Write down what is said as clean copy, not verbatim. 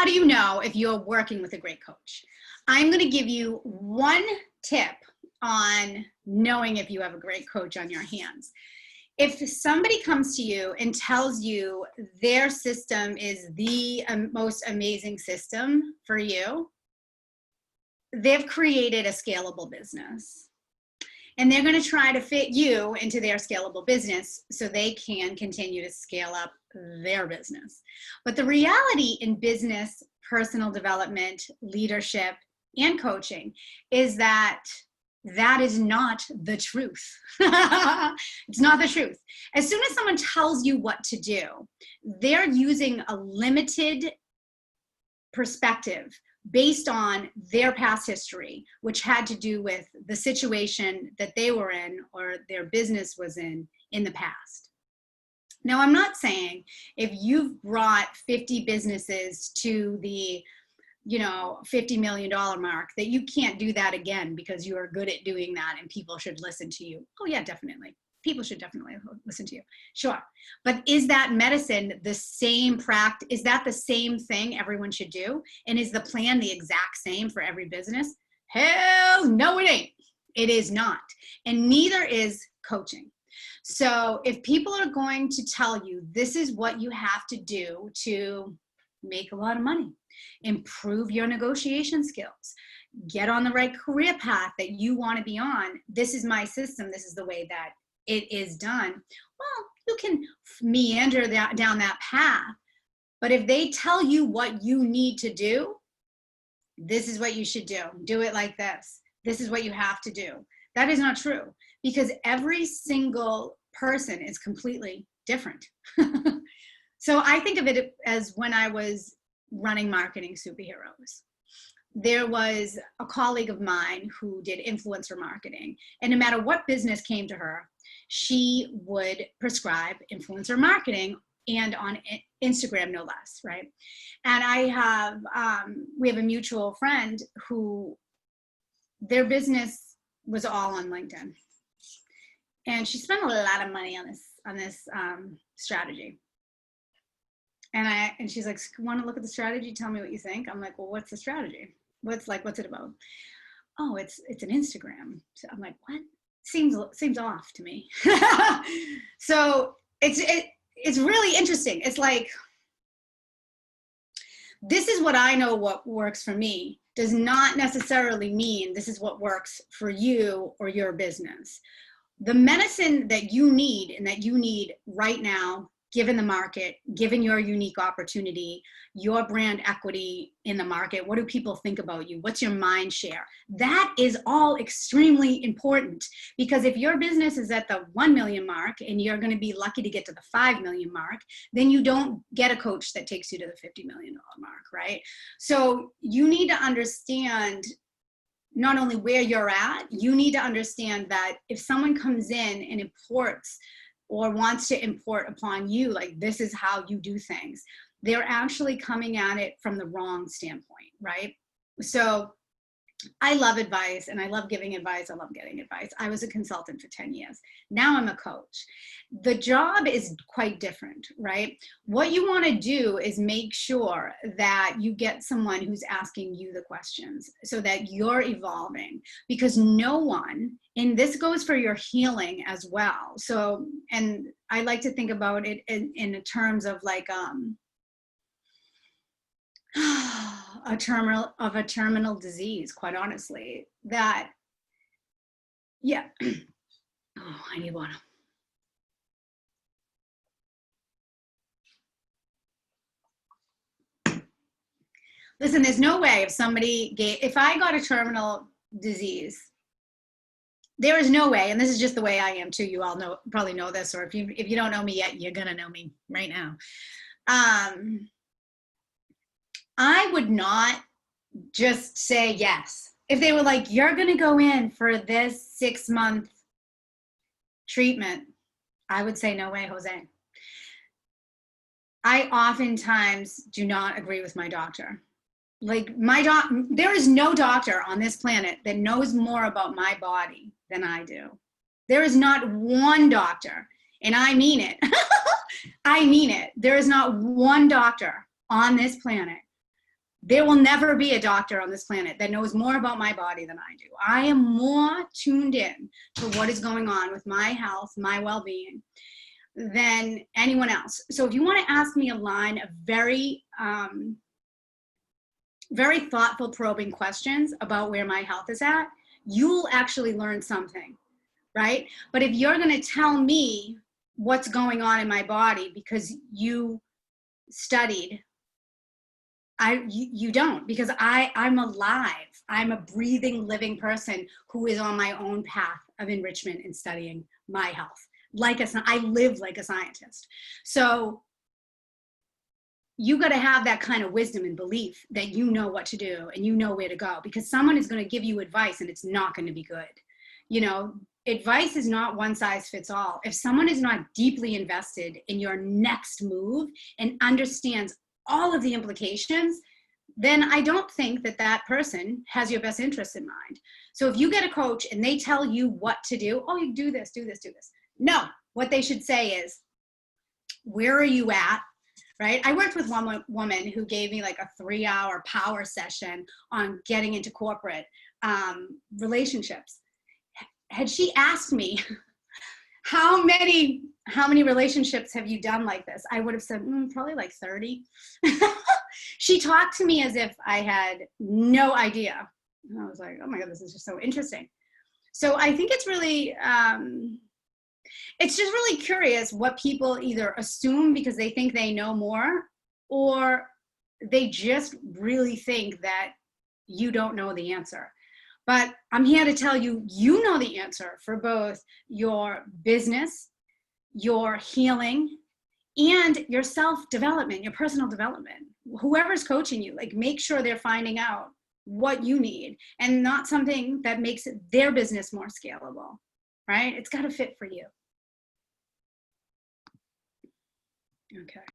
how do you know if you're working with a great coach? I'm going to give you one tip on knowing if you have a great coach on your hands. If somebody comes to you and tells you their system is the most amazing system for you, they've created a scalable business. And they're going to try to fit you into their scalable business so they can continue to scale up their business. But the reality in business, personal development, leadership, and coaching is that that is not the truth. It's not the truth. As soon as someone tells you what to do, they're using a limited perspective based on their past history, which had to do with the situation that they were in or their business was in the past. Now, I'm not saying if you've brought 50 businesses to the $50 million mark that you can't do that again because you are good at doing that and people should listen to you. Oh yeah, definitely. People should definitely listen to you. Sure. But is that medicine the same practice? Is that the same thing everyone should do? And is the plan the exact same for every business? Hell no, it ain't. It is not. And neither is coaching. So if people are going to tell you this is what you have to do to make a lot of money, improve your negotiation skills, get on the right career path that you want to be on, this is my system, this is the way that it is done, well, you can meander down that path. But if they tell you what you need to do, this is what you should do it like this is what you have to do, that is not true, because every single person is completely different. So I think of it as when I was running Marketing Superheroes. There was a colleague of mine who did influencer marketing, and no matter what business came to her, she would prescribe influencer marketing, and on Instagram no less, right? And we have a mutual friend who their business was all on LinkedIn, and she spent a lot of money on this strategy. And she's like, want to look at the strategy? Tell me what you think. I'm like, well, what's the strategy? What's it about? Oh, it's an Instagram. So I'm like, what? Seems off to me. So it's really interesting. It's like, this is what I know what works for me does not necessarily mean this is what works for you or your business. The medicine that you need and that you need right now, given the market, given your unique opportunity, your brand equity in the market, what do people think about you? What's your mind share? That is all extremely important, because if your business is at the 1 million mark and you're going to be lucky to get to the 5 million mark, then you don't get a coach that takes you to the $50 million mark, right? So you need to understand not only where you're at, you need to understand that if someone comes in and imports or wants to import upon you, like this is how you do things, they're actually coming at it from the wrong standpoint, right? So I love advice and I love giving advice. I love getting advice. I was a consultant for 10 years. Now I'm a coach. The job is quite different, right? What you want to do is make sure that you get someone who's asking you the questions so that you're evolving, because no one, and this goes for your healing as well. So, and I like to think about it in terms of like, a terminal disease, quite honestly, that, yeah. Oh, I need water. Listen, there's no way if I got a terminal disease, there is no way, and this is just the way I am too, you all probably know this, or if you don't know me yet, you're gonna know me right now. I would not just say yes. If they were like, you're going to go in for this 6-month treatment, I would say, no way, Jose. I oftentimes do not agree with my doctor. Like there is no doctor on this planet that knows more about my body than I do. There is not one doctor, and I mean it. I mean it. There is not one doctor on this planet There will never be a doctor on this planet that knows more about my body than I do. I am more tuned in to what is going on with my health, my well-being, than anyone else. So if you want to ask me a line of very, very thoughtful, probing questions about where my health is at, you'll actually learn something, right? But if you're going to tell me what's going on in my body because you studied, you don't, because I'm alive. I'm a breathing, living person who is on my own path of enrichment and studying my health. I live like a scientist. So you got to have that kind of wisdom and belief that you know what to do and you know where to go, because someone is going to give you advice and it's not going to be good. You know, advice is not one size fits all. If someone is not deeply invested in your next move and understands all of the implications, then I don't think that that person has your best interest in mind. So if you get a coach and they tell you what to do, oh, you do this, do this, do this. No, what they should say is, where are you at? Right? I worked with one woman who gave me like a 3-hour power session on getting into corporate relationships. Had she asked me, how many relationships have you done like this? I would have said, probably like 30. She talked to me as if I had no idea. And I was like, oh my God, this is just so interesting. So I think it's really, it's just really curious what people either assume because they think they know more, or they just really think that you don't know the answer. But I'm here to tell you, you know the answer for both your business, your healing, and your self-development, your personal development. Whoever's coaching you, like, make sure they're finding out what you need and not something that makes their business more scalable, right? It's got to fit for you. Okay.